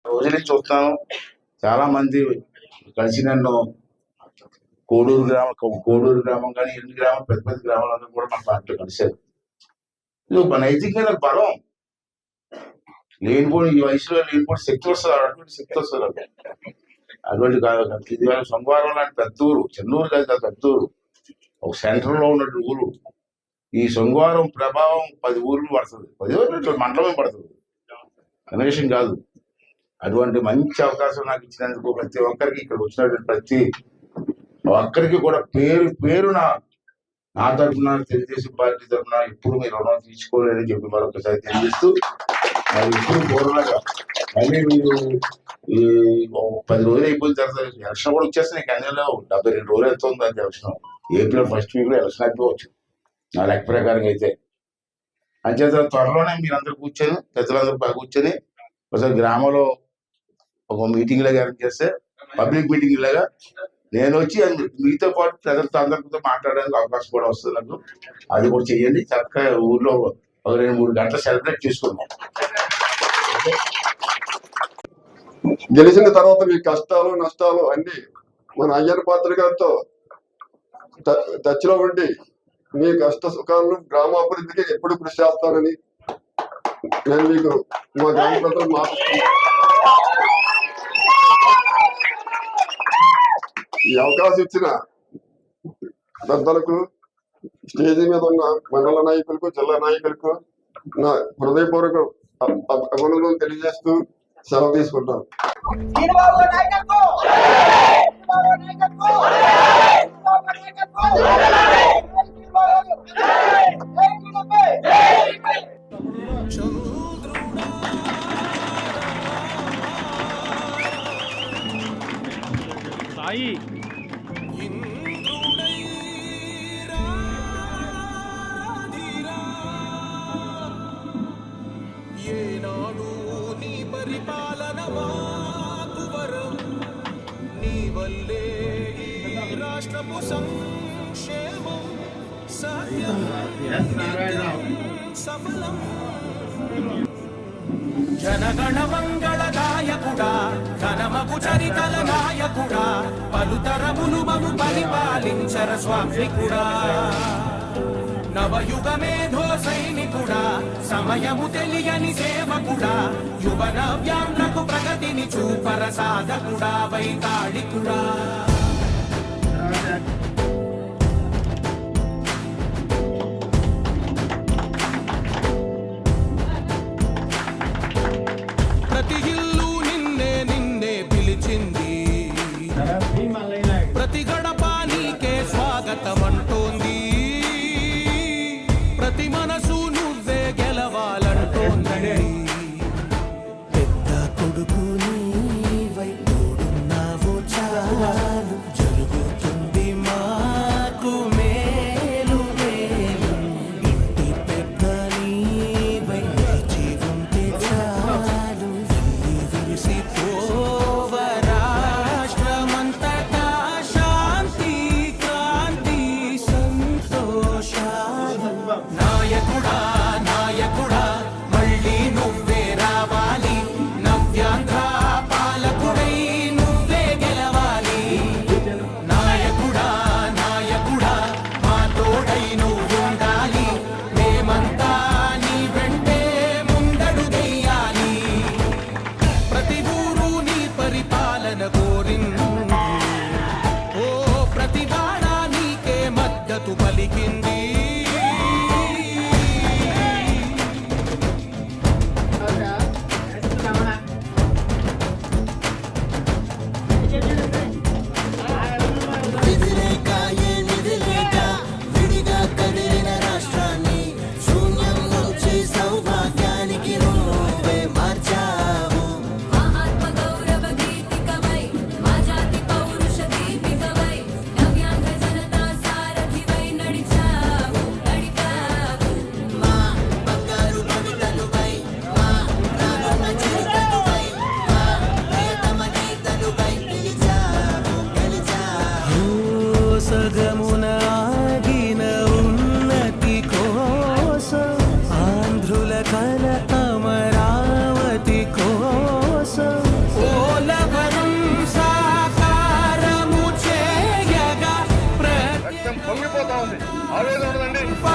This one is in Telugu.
రోజు నుంచి చూస్తాను, చాలా మంది కలిసి నన్ను కోడూరు గ్రామం కానీ ఎన్ని గ్రామం పెద్ద పెద్ద గ్రామాలందరూ కూడా మన పార్టీలో కలిశారు. ఇది ఒక నైతికమైన బలం. లేనిపోయి ఈ వయసులో లేనిపోయి శక్తి వస్తుంది, అటువంటి శక్తి వస్తుంది. అటువంటి ఇది సోమవారం లాంటి పెద్ద ఊరు, చిన్న ఊరు కాదు కాదు, పెద్ద ఊరు, ఒక సెంటర్ లో ఉన్నట్టు ఊరు. ఈ సోమవారం ప్రభావం 10 ఊర్లు పడుతుంది, 10 ఊర్లు మండలమే పడుతుంది, కనీసం కాదు. అటువంటి మంచి అవకాశం నాకు ఇచ్చినందుకు ప్రతి ఒక్కరికి, ఇక్కడ వచ్చినటువంటి ప్రతి ఒక్కరికి కూడా పేరు పేరున నా తరఫున, తెలుగుదేశం పార్టీ తరఫున ఇప్పుడు మీరు రుణం తీసుకోలేదని చెప్పి మరొకసారి తెలియజేస్తూ, మరి ఇప్పుడు పూర్వగా మళ్ళీ మీరు ఈ 10 రోజులు అయిపోయిన తర్వాత ఎలక్షన్ కూడా వచ్చేస్తాయి. కన్యాలో 72 రోజులు వెళ్తుంది అది ఎలక్షన్. ఏప్రిల్ ఫస్ట్ వీక్ లో ఎలక్షన్ అయిపోవచ్చు నా లెక్క ప్రకారంగా అయితే. అంచేత త్వరలోనే మీరందరూ కూర్చొని, పెద్దలందరూ బాగా కూర్చొని ఒకసారి గ్రామంలో ఒక మీటింగ్ లాగా అరేంజ్ చేస్తే, పబ్లిక్ మీటింగ్ లాగా నేను వచ్చి మీతో పాటు ప్రజలతో అందరితో మాట్లాడడానికి అవకాశం కూడా వస్తుంది నాకు. అది కూడా చెయ్యండి. చక్కగా ఊర్లో ఒక 2-3 గంటలు సెలబ్రేట్ చేసుకున్నాం. గెలిచిన తర్వాత మీ కష్టాలు నష్టాలు అన్ని మన అయ్యన్న పాత్ర గారితో టచ్లో ఉండి మీ కష్ట సుఖాలను గ్రామాభివృద్ధికి ఎప్పుడు కృషి చేస్తానని నేను మీకు మా గ్రామ ప్రజలు మాట్లాడుతున్నాను. ఈ అవకాశం ఇచ్చిన పెద్దలకు, స్టేజీ మీద ఉన్న మండల నాయకులకు, జిల్లా నాయకులకు నా హృదయపూర్వక అభినందనలు తెలియజేస్తూ సెలవు తీసుకుంటాను. సాయి ఏనాడు నీ పరిపాలన మాకు వరం, నీ వల్లే ఈ రాష్ట్రపు సంక్షేమం సత్యం సఫలం. జనగణ మంగళ గాయకుడా, ఘనమగు చరితల నాయకుడా, పలుతరములు మము పరిపాలించర స్వామికుడా. నవయుగ మేధో సైనికుడా, సమయము తెలియని సేవకుడా, యువన వ్యాంధ్రకు ప్రగతిని చూపర సాధకుడా, వైతాళికుడా. ప్రతి ఇల్లు నిన్నే నిన్నే పిలిచింది, ప్రతి గడప నీకే స్వాగతం అంటోంది, ప్రతి మనసు నువ్వే గెలవాలంటోంది. పెద్ద కొడుకు నీవై తోడున్నావు చాలు, జరుగుతుంది మాకు మేలు మేలు. ఇంటి పెద్ద నీవై జీవంతే చాలు, విరిసి పోవ రాష్ట్రమంతటా శాంతి క్రాంతి సంతోషాలు. నాయకుడా నాయకుడా మళ్ళీ నువ్వే రావాలి, నవ్యాంధ్ర పాలకుడై నువ్వే గెలవాలి. నాయకుడా నాయకుడా మా తోడై నువ్వుండాలి, మేమంతా నీ వెంటే ముందడుగెయ్యాలి. ప్రతి ఊరు నీ పరిపాలన కోరింది, ఓ ప్రతి వాడ నీకే మద్దతు పలికింది. విధిలేక ఏ నిధిలేక విడిగా కదిలిన రాష్ట్రాన్ని శూన్యం నుంచి సౌభాగ్యానికి నువ్వే మార్చావు. ఆత్మ గౌరవ గీతికమై ఆవేదన ఉండదండి.